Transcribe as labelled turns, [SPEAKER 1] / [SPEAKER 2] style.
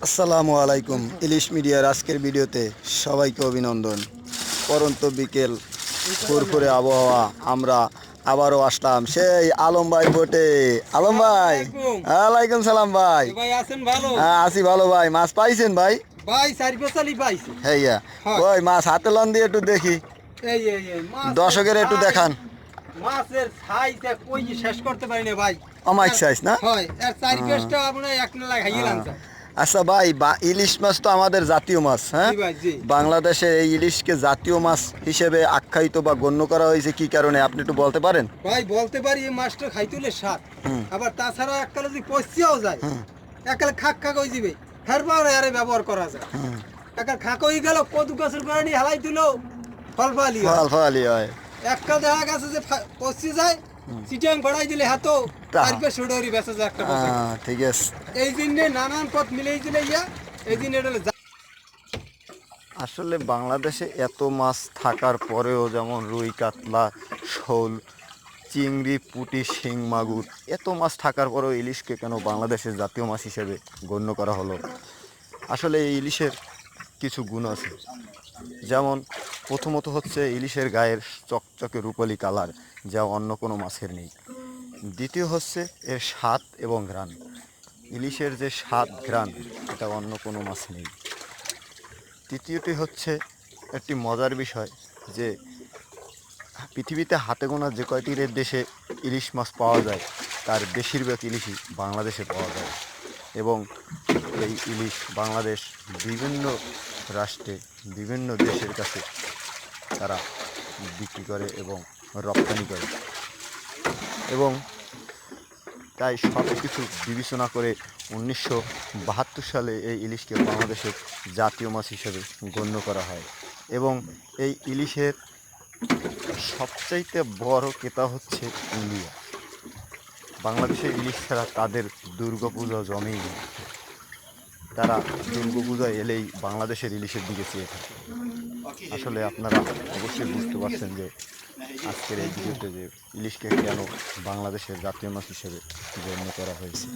[SPEAKER 1] আসসালামু আলাইকুম। ইলিশ মিডিয়ার আজকের ভিডিওতে সবাইকে অভিনন্দন। পরন্ত বিকেল, ফুরফুরে আবহাওয়া, আমরা আবারও আসলাম সেই আলম ভাই বোটে। আলম ভাই, ওয়ালাইকুম সালাম ভাই।
[SPEAKER 2] ভাই আছেন ভালো?
[SPEAKER 1] হ্যাঁ আছি ভালো ভাই। মাছ পাইছেন ভাই?
[SPEAKER 2] ভাই চারি পেছালি পাইছে।
[SPEAKER 1] হ্যাঁ,
[SPEAKER 2] হয়।
[SPEAKER 1] ওই মাছ হাতে লন দিয়ে একটু দেখি,
[SPEAKER 2] এই
[SPEAKER 1] দর্শকের একটু দেখান।
[SPEAKER 2] মাছের সাইজ কই শেষ করতে পারি না ভাই।
[SPEAKER 1] অমাইক সাইজ না?
[SPEAKER 2] হয় এর চারি পেছটা আপনার এক নালা খাইলাম স্যার।
[SPEAKER 1] আচ্ছা ভাই, ইলিশ মাছ তো আমাদের জাতীয় মাছ, হ্যাঁ?
[SPEAKER 2] জি ভাই জি।
[SPEAKER 1] বাংলাদেশে এই ইলিশকে জাতীয় মাছ হিসেবে আখ্যায়িত বা গণ্য করা হয়েছে কি কারণে আপনি একটু বলতে পারেন?
[SPEAKER 2] ভাই বলতে পারি এই মাছটা খাইতুলে স্বাদ।
[SPEAKER 1] হুম।
[SPEAKER 2] আবার তাছাড়া এককালে যদি পচিয়াও যায়, এককালে খাক খাক হয়ে যাবে। ফেরবার আরে ব্যবহার করা যায়। একাল খাক হয়ে গেল কদু গাছের গোড়ানি হালাই দিল ফল ফালি হয়।
[SPEAKER 1] ফল ফলালি হয়।
[SPEAKER 2] এককাল দেখা গেছে যে পচি যায় চিটাং গড়াই দিলে হাতো চারপে সুডরি বেঁচে যায় একটা বছর।
[SPEAKER 1] ঠিক আছে।
[SPEAKER 2] এই দিনে নানান পথ মিলেই দিলে এই দিন এটা
[SPEAKER 1] আসলে বাংলাদেশে এত মাছ থাকার পরেও যেমন রুই, কাতলা, শোল, চিংড়ি, পুঁটি, শিং, মাগুর, এত মাছ থাকার পরেও ইলিশকে কেন বাংলাদেশের জাতীয় মাছ হিসেবে গণ্য করা হলো? আসলে এই ইলিশের কিছু গুণ আছে। যেমন প্রথমত হচ্ছে ইলিশের গায়ের চকচকে রূপালি কালার, যা অন্য কোনো মাছের নেই। দ্বিতীয় হচ্ছে এর স্বাদ এবং ঘ্রাণ। ইলিশের যে স্বাদ ঘ্রাণ, এটা অন্য কোনো মাছ নেই। তৃতীয়টি হচ্ছে একটি মজার বিষয় যে পৃথিবীতে হাতে গোনা যে কয়টি দেশে ইলিশ মাছ পাওয়া যায় তার বেশিরভাগ ইলিশই বাংলাদেশে পাওয়া যায়, এবং এই ইলিশ বাংলাদেশ বিভিন্ন রাষ্ট্রে বিভিন্ন দেশের কাছে তারা বিক্রি করে এবং রপ্তানি করে, এবং তাই সব কিছু বিবেচনা করে 1972 সালে এই ইলিশকে বাংলাদেশের জাতীয় মাছ হিসেবে গণ্য করা হয়। এবং এই ইলিশের সবচাইতে বড় ক্রেতা হচ্ছে ইন্ডিয়া। বাংলাদেশের ইলিশ ছাড়া তাদের দুর্গাপূজা জমেই নেই। তারা দুর্গাপূজা এলেই বাংলাদেশের ইলিশের দিকে চেয়ে থাকে। আসলে আপনারা অবশ্যই বুঝতে পারছেন যে আজকের এই ভিডিওতে যে ইলিশকে কেন বাংলাদেশের জাতীয় মাছ হিসেবে গণ্য করা হয়েছে।